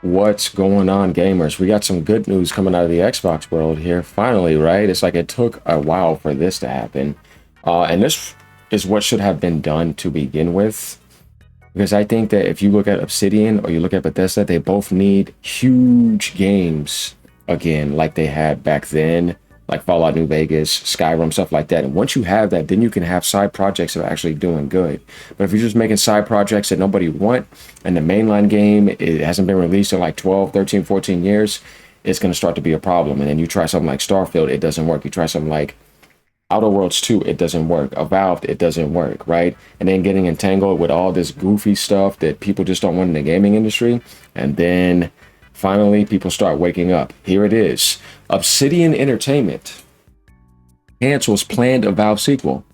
What's going on, gamers? We got some good news coming out of the Xbox world here. Finally, right? It's like it took a while for this to happen. And this is what should have been done to begin with. Because I think that if you look at Obsidian or you look at Bethesda, they both need huge games again, like they had back then, like Fallout New Vegas, Skyrim, stuff like that. And once you have that, then you can have side projects that are actually doing good. But if you're just making side projects that nobody want, and the mainline game, it hasn't been released in like 12, 13, 14 years, it's going to start to be a problem. And then you try something like Starfield, it doesn't work. You try something like Outer Worlds 2, it doesn't work. Avowed, it doesn't work, right? And then getting entangled with all this goofy stuff that people just don't want in the gaming industry. And then finally, people start waking up. Here it is. Obsidian Entertainment cancels planned Avowed sequel.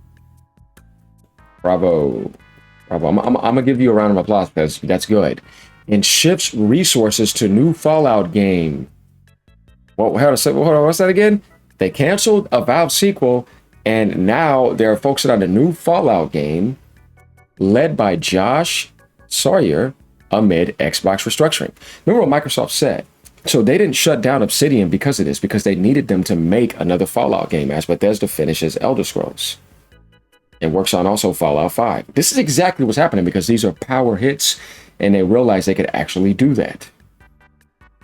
Bravo. Bravo. I'm going to give you a round of applause because that's good. And shifts resources to new Fallout game. Well, hold on, what's that again? They canceled Avowed sequel, and now there are folks that are on a new Fallout game led by Josh Sawyer amid Xbox restructuring. Remember what Microsoft said? So they didn't shut down Obsidian because of this, because they needed them to make another Fallout game as Bethesda finishes Elder Scrolls. It works on also Fallout 5. This is exactly what's happening because these are power hits and they realized they could actually do that.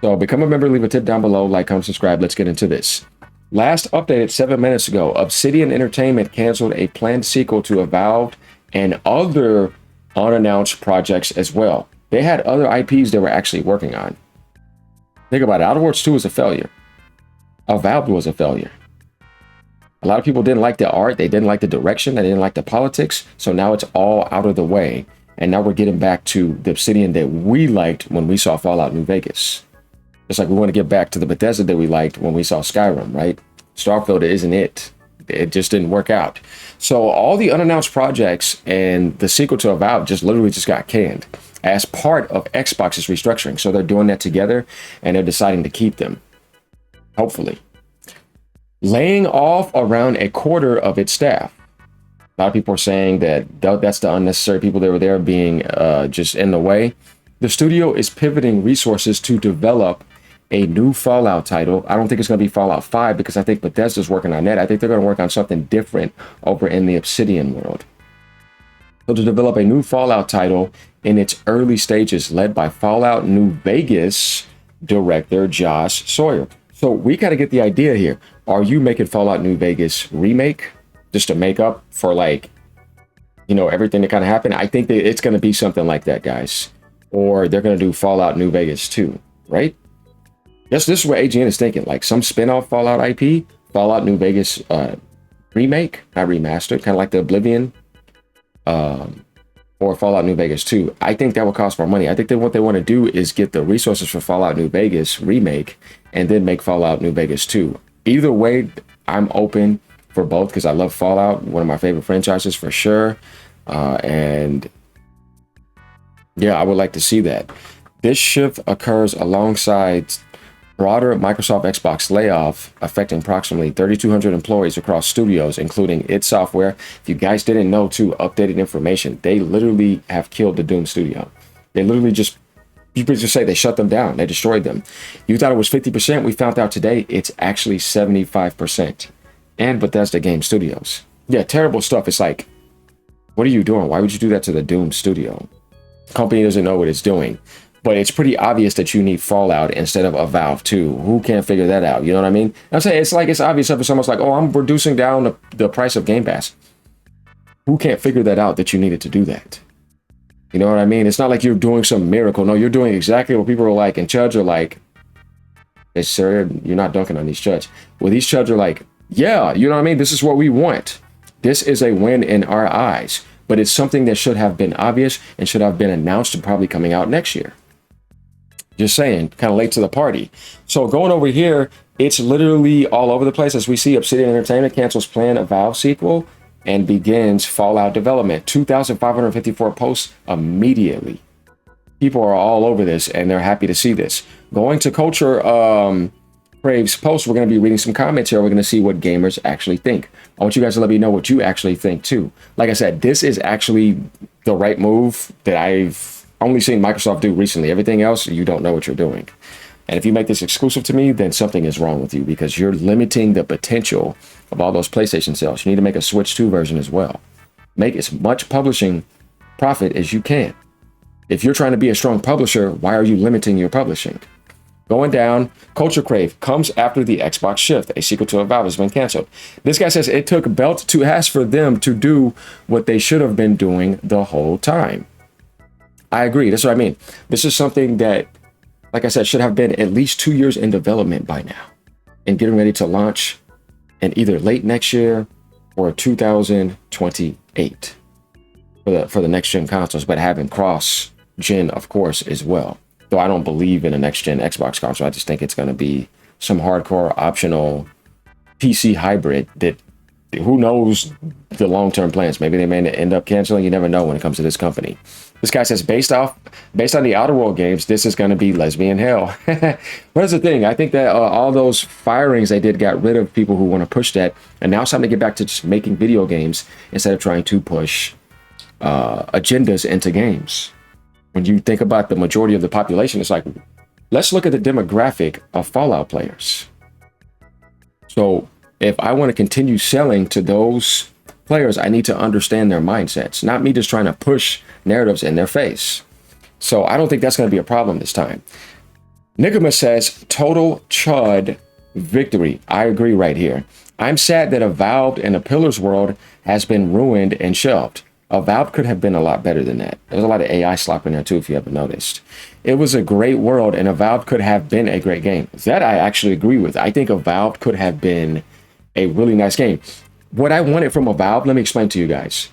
So become a member, leave a tip down below, like, comment, subscribe. Let's get into this. Last updated 7 minutes ago, Obsidian Entertainment canceled a planned sequel to Avowed and other unannounced projects as well. They had other IPs they were actually working on. Think about it. Outer Worlds 2 was a failure. Avowed was a failure. A lot of people didn't like the art. They didn't like the direction. They didn't like the politics. So now it's all out of the way. And now we're getting back to the Obsidian that we liked when we saw Fallout New Vegas. Just like we want to get back to the Bethesda that we liked when we saw Skyrim, right? Starfield isn't it. It just didn't work out. So all the unannounced projects and the sequel to Avowed just literally just got canned as part of Xbox's restructuring. So they're doing that together and they're deciding to keep them. Hopefully. Laying off around a quarter of its staff. A lot of people are saying that that's the unnecessary people that were there being just in the way. The studio is pivoting resources to develop a new Fallout title. I don't think it's going to be Fallout 5 because I think Bethesda's working on that. I think they're going to work on something different over in the Obsidian world. So to develop a new Fallout title in its early stages, led by Fallout New Vegas director Josh Sawyer. So we got to get the idea here. Are you making Fallout New Vegas remake just to make up for, like, you know, everything that kind of happened? I think that it's going to be something like that, guys. Or they're going to do Fallout New Vegas 2, right? Yes, this is what AGN is thinking. Like some spin-off Fallout IP, Fallout New Vegas remake, not remastered, kind of like the Oblivion or Fallout New Vegas 2. I think that will cost more money. I think that what they want to do is get the resources for Fallout New Vegas remake and then make Fallout New Vegas 2. Either way, I'm open for both because I love Fallout, one of my favorite franchises for sure. And yeah, I would like to see that. This shift occurs alongside broader Microsoft Xbox layoff affecting approximately 3,200 employees across studios, including id Software. If you guys didn't know, too, updated information, they literally have killed the Doom studio. They literally just, people just say they shut them down. They destroyed them. You thought it was 50%. We found out today it's actually 75%. And Bethesda Game Studios. Yeah, terrible stuff. It's like, what are you doing? Why would you do that to the Doom studio? The company doesn't know what it's doing. But it's pretty obvious that you need Fallout instead of Avowed 2. Who can't figure that out? You know what I mean? I'm saying it's like it's obvious if someone's like, oh, I'm reducing down the price of Game Pass. Who can't figure that out that you needed to do that? You know what I mean? It's not like you're doing some miracle. No, you're doing exactly what people are like. And chuds are like, hey, sir, you're not dunking on these chuds. Well, these chuds are like, yeah, you know what I mean? This is what we want. This is a win in our eyes. But it's something that should have been obvious and should have been announced and probably coming out next year. Just saying, kind of late to the party. So going over here, it's literally all over the place. As we see, Obsidian Entertainment cancels planned Avowed sequel and begins Fallout development. 2,554 posts immediately. People are all over this and they're happy to see this. Going to Culture Crave's post, we're going to be reading some comments here. We're going to see what gamers actually think. I want you guys to let me know what you actually think too. Like I said, this is actually the right move that I've only seen Microsoft do recently. Everything else, you don't know what you're doing. And if you make this exclusive to me, then something is wrong with you because you're limiting the potential of all those PlayStation sales. You need to make a Switch 2 version as well. Make as much publishing profit as you can. If you're trying to be a strong publisher, why are you limiting your publishing? Going down, Culture Crave comes after the Xbox Shift. A sequel to Avowed has been canceled. This guy says it took Belt to ask for them to do what they should have been doing the whole time. I agree. That's what I mean. This is something that, like I said, should have been at least 2 years in development by now and getting ready to launch in either late next year or 2028 for the next gen consoles, but having cross gen, of course, as well. Though I don't believe in a next gen Xbox console. I just think it's going to be some hardcore optional PC hybrid that who knows the long-term plans. Maybe they may end up canceling. You never know when it comes to this company. This guy says, based on the Outer World games, this is going to be lesbian hell. What's the thing? I think that all those firings they did got rid of people who want to push that. And now it's time to get back to just making video games instead of trying to push agendas into games. When you think about the majority of the population, it's like, let's look at the demographic of Fallout players. So if I want to continue selling to those players, I need to understand their mindsets, not me just trying to push narratives in their face. So I don't think that's going to be a problem this time. Nicodemus says, total chud victory. I agree right here. I'm sad that Avowed and the Pillars world has been ruined and shelved. Avowed could have been a lot better than that. There's a lot of AI slop in there too, if you haven't noticed. It was a great world, and Avowed could have been a great game. That I actually agree with. I think Avowed could have been a really nice game. What I wanted from Avowed, let me explain to you guys.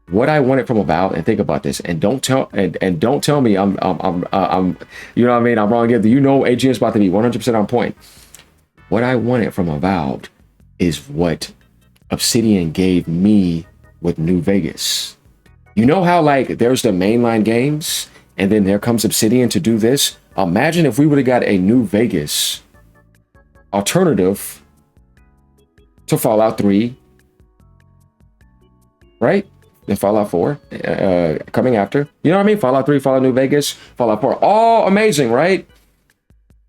What I wanted from Avowed, and think about this, and don't tell me I'm you know what I mean, I'm wrong. You know, AGN is about to be 100% on point. What I wanted from Avowed is what Obsidian gave me with New Vegas. You know how like there's the mainline games and then there comes Obsidian to do this? Imagine if we would have got a New Vegas alternative to Fallout 3, right? And Fallout 4 coming after. You know what I mean? Fallout 3, Fallout New Vegas, Fallout 4, all amazing, right?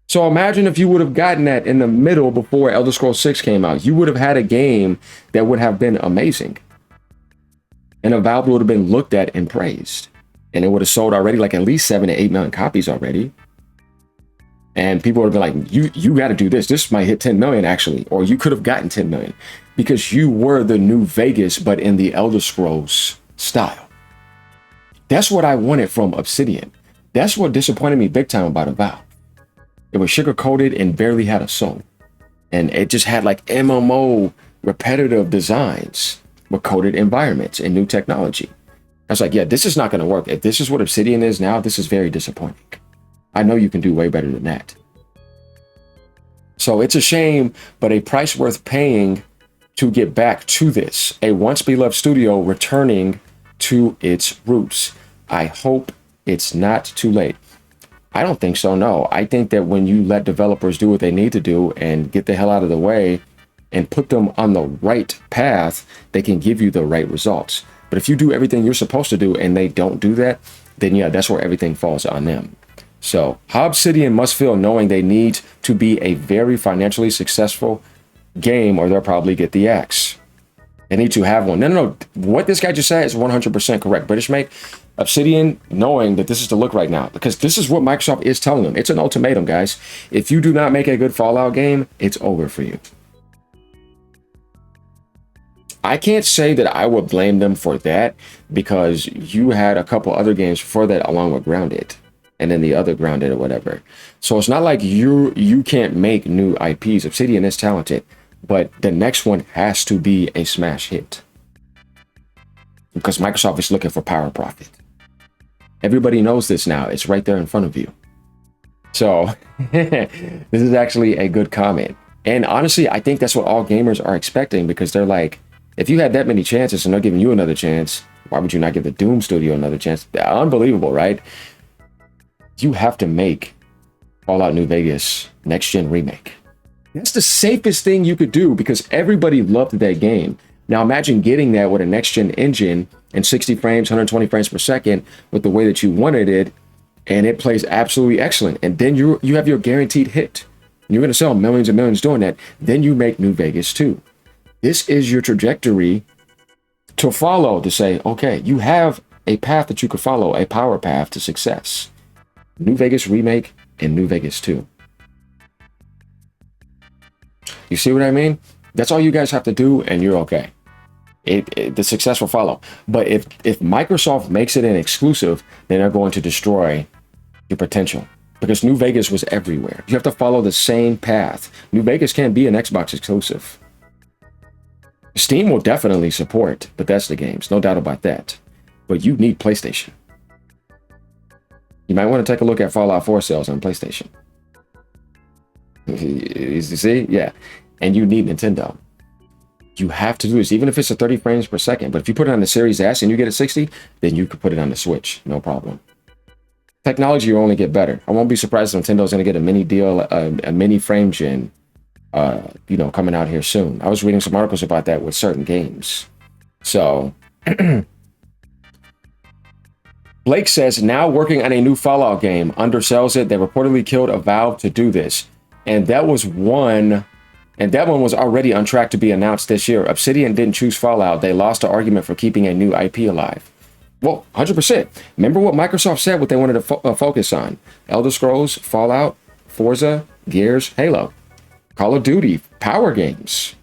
So imagine if you would have gotten that in the middle before Elder Scrolls 6 came out. You would have had a game that would have been amazing. And Avowed would have been looked at and praised. And it would have sold already like at least 7 to 8 million copies already. And people would have been like, you got to do this. This might hit 10 million actually. Or you could have gotten 10 million. Because you were the New Vegas, but in the Elder Scrolls style. That's what I wanted from Obsidian. That's what disappointed me big time about Avowed. It was sugar-coated and barely had a soul. And it just had like MMO repetitive designs with coded environments and new technology. I was like, yeah, this is not going to work. If this is what Obsidian is now, this is very disappointing. I know you can do way better than that. So it's a shame, but a price worth paying to get back to this. A once beloved studio returning to its roots. I hope it's not too late. I don't think so, no. I think that when you let developers do what they need to do and get the hell out of the way and put them on the right path, they can give you the right results. But if you do everything you're supposed to do and they don't do that, then yeah, that's where everything falls on them. So how Obsidian must feel knowing they need to be a very financially successful game or they'll probably get the axe. They need to have one. No. What this guy just said is 100% correct. British make. Obsidian knowing that this is the look right now, because this is what Microsoft is telling them. It's an ultimatum, guys. If you do not make a good Fallout game, it's over for you. I can't say that I would blame them for that because you had a couple other games before that along with Grounded and then the other Grounded or whatever. So it's not like you can't make new IPs. Obsidian is talented, but the next one has to be a smash hit because Microsoft is looking for power profit. Everybody knows this now. It's right there in front of you. So this is actually a good comment. And honestly, I think that's what all gamers are expecting because they're like, if you had that many chances and they're giving you another chance, why would you not give the Doom studio another chance? Unbelievable, right? You have to make Fallout New Vegas next gen remake. That's the safest thing you could do because everybody loved that game. Now imagine getting that with a next gen engine in 60 frames, 120 frames per second with the way that you wanted it, and it plays absolutely excellent. And then you have your guaranteed hit. You're going to sell millions and millions doing that. Then you make New Vegas 2. This is your trajectory to follow, to say, okay, you have a path that you could follow, a power path to success. New Vegas Remake and New Vegas 2. You see what I mean? That's all you guys have to do, and you're okay. The success will follow. But if Microsoft makes it an exclusive, then they're going to destroy your potential, because New Vegas was everywhere. You have to follow the same path. New Vegas can't be an Xbox exclusive. Steam will definitely support Bethesda games, no doubt about that. But you need PlayStation. You might want to take a look at Fallout 4 sales on PlayStation. You see? Yeah. And you need Nintendo. You have to do this, even if it's a 30 frames per second. But if you put it on the Series S and you get a 60, then you could put it on the Switch. No problem. Technology will only get better. I won't be surprised if Nintendo's going to get a mini deal, a mini frame gen, coming out here soon. I was reading some articles about that with certain games. So, Blake says, now working on a new Fallout game, undersells it. They reportedly killed Avowed to do this. And that was one, and that one was already on track to be announced this year. Obsidian didn't choose Fallout. They lost the argument for keeping a new IP alive. Well, 100%. Remember what Microsoft said, what they wanted to focus on? Elder Scrolls, Fallout, Forza, Gears, Halo, Call of Duty, power games.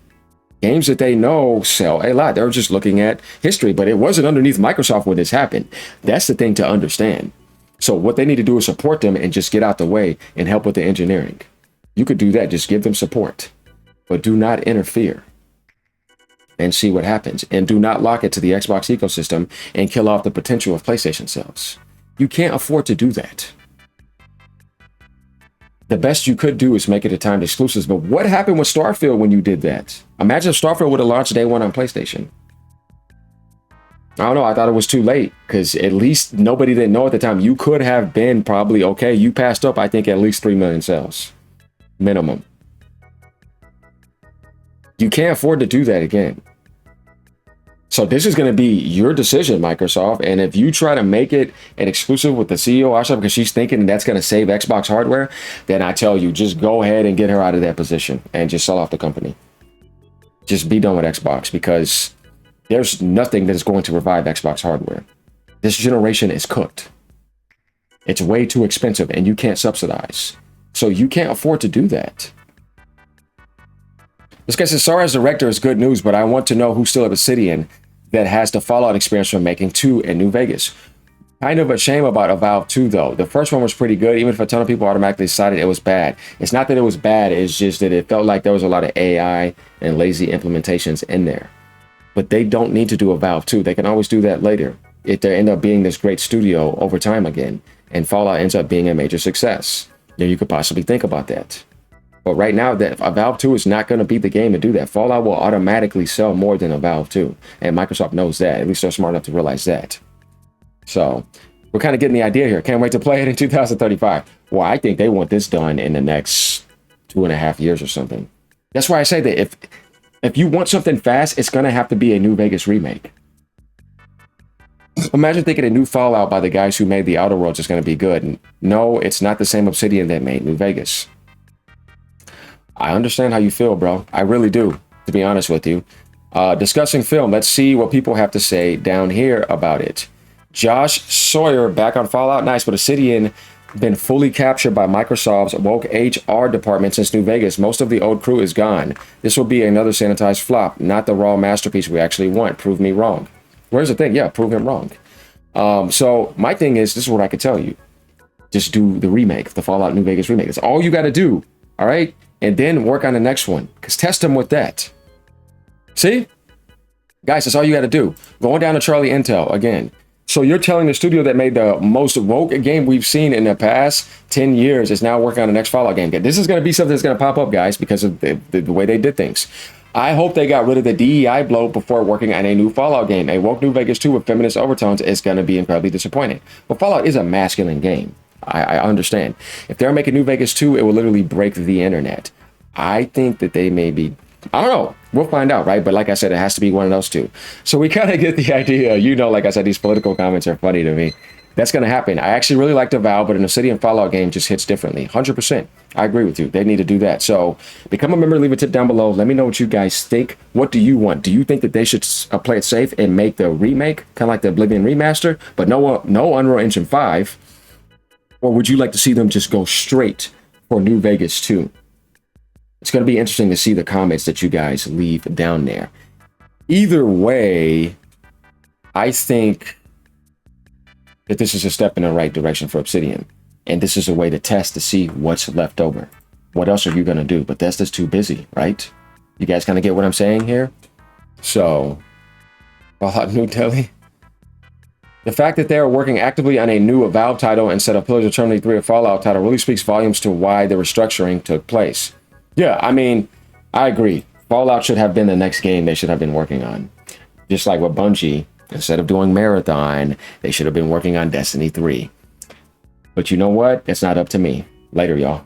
Games that they know sell a lot. They were just looking at history, but it wasn't underneath Microsoft when this happened. That's the thing to understand. So what they need to do is support them and just get out the way and help with the engineering. You could do that. Just give them support, but do not interfere and see what happens. And do not lock it to the Xbox ecosystem and kill off the potential of PlayStation sales. You can't afford to do that. The best you could do is make it a timed exclusive. But what happened with Starfield when you did that? Imagine if Starfield would have launched day one on PlayStation. I don't know. I thought it was too late, because at least nobody didn't know at the time. You could have been probably okay. You passed up, I think, at least 3 million sales. Minimum. You can't afford to do that again. So this is going to be your decision, Microsoft. And if you try to make it an exclusive with the CEO, Asha, because she's thinking that's going to save Xbox hardware, then I tell you, just go ahead and get her out of that position and just sell off the company. Just be done with Xbox, because there's nothing that is going to revive Xbox hardware. This generation is cooked. It's way too expensive, and you can't subsidize. So you can't afford to do that. This guy says, sorry, as director is good news, but I want to know who's still at Obsidian that has the Fallout experience from making 2 in New Vegas. Kind of a shame about Avowed 2, though. The first one was pretty good, even if a ton of people automatically decided it was bad. It's not that it was bad, it's just that it felt like there was a lot of AI and lazy implementations in there. But they don't need to do Avowed 2. They can always do that later, if they end up being this great studio over time again, and Fallout ends up being a major success. Then you could possibly think about that. But right now, that Avowed 2 is not going to be the game to do that. Fallout will automatically sell more than Avowed 2. And Microsoft knows that. At least they're smart enough to realize that. So we're kind of getting the idea here. Can't wait to play it in 2035. Well, I think they want this done in the next 2.5 years or something. That's why I say that if you want something fast, it's going to have to be a New Vegas remake. Imagine thinking a new Fallout by the guys who made the Outer Worlds is going to be good. And no, it's not the same Obsidian that made New Vegas. I understand how you feel, bro. I really do, to be honest with you. Discussing film. Let's see what people have to say down here about it. Josh Sawyer back on Fallout. Nice, but Obsidian been fully captured by Microsoft's woke HR department since New Vegas. Most of the old crew is gone. This will be another sanitized flop, not the raw masterpiece we actually want. Prove me wrong. Where's the thing? Yeah, prove him wrong. So my thing is, this is what I could tell you. Just do the remake, the Fallout New Vegas remake. That's all you got to do. All right. And then work on the next one, because test them with that. See? Guys, that's all you got to do. Going down to Charlie Intel again. So you're telling the studio that made the most woke game we've seen in the past 10 years is now working on the next Fallout game. This is going to be something that's going to pop up, guys, because of the way they did things. I hope they got rid of the DEI blow before working on a new Fallout game. A woke New Vegas 2 with feminist overtones is going to be incredibly disappointing. But Fallout is a masculine game. I understand. If they're making New Vegas 2, it will literally break the internet. I think that they may be I don't know. We'll find out, right? But like I said, it has to be one of those two. So we kind of get the idea. You know, like I said, these political comments are funny to me. That's going to happen. I actually really liked Avowed, but an Obsidian Fallout game just hits differently. 100%. I agree with you. They need to do that. So become a member, leave a tip down below. Let me know what you guys think. What do you want? Do you think that they should play it safe and make the remake, kind of like the Oblivion remaster, but no Unreal Engine 5? Or would you like to see them just go straight for New Vegas 2? It's going to be interesting to see the comments that you guys leave down there. Either way, I think that this is a step in the right direction for Obsidian. And this is a way to test to see what's left over. What else are you going to do? Bethesda's too busy, right? You guys kind of get what I'm saying here? So, Fallout New Delhi. The fact that they are working actively on a new Avowed title instead of Pillars of Eternity 3 or Fallout title really speaks volumes to why the restructuring took place. Yeah, I mean, I agree. Fallout should have been the next game they should have been working on. Just like with Bungie, instead of doing Marathon, they should have been working on Destiny 3. But you know what? It's not up to me. Later, y'all.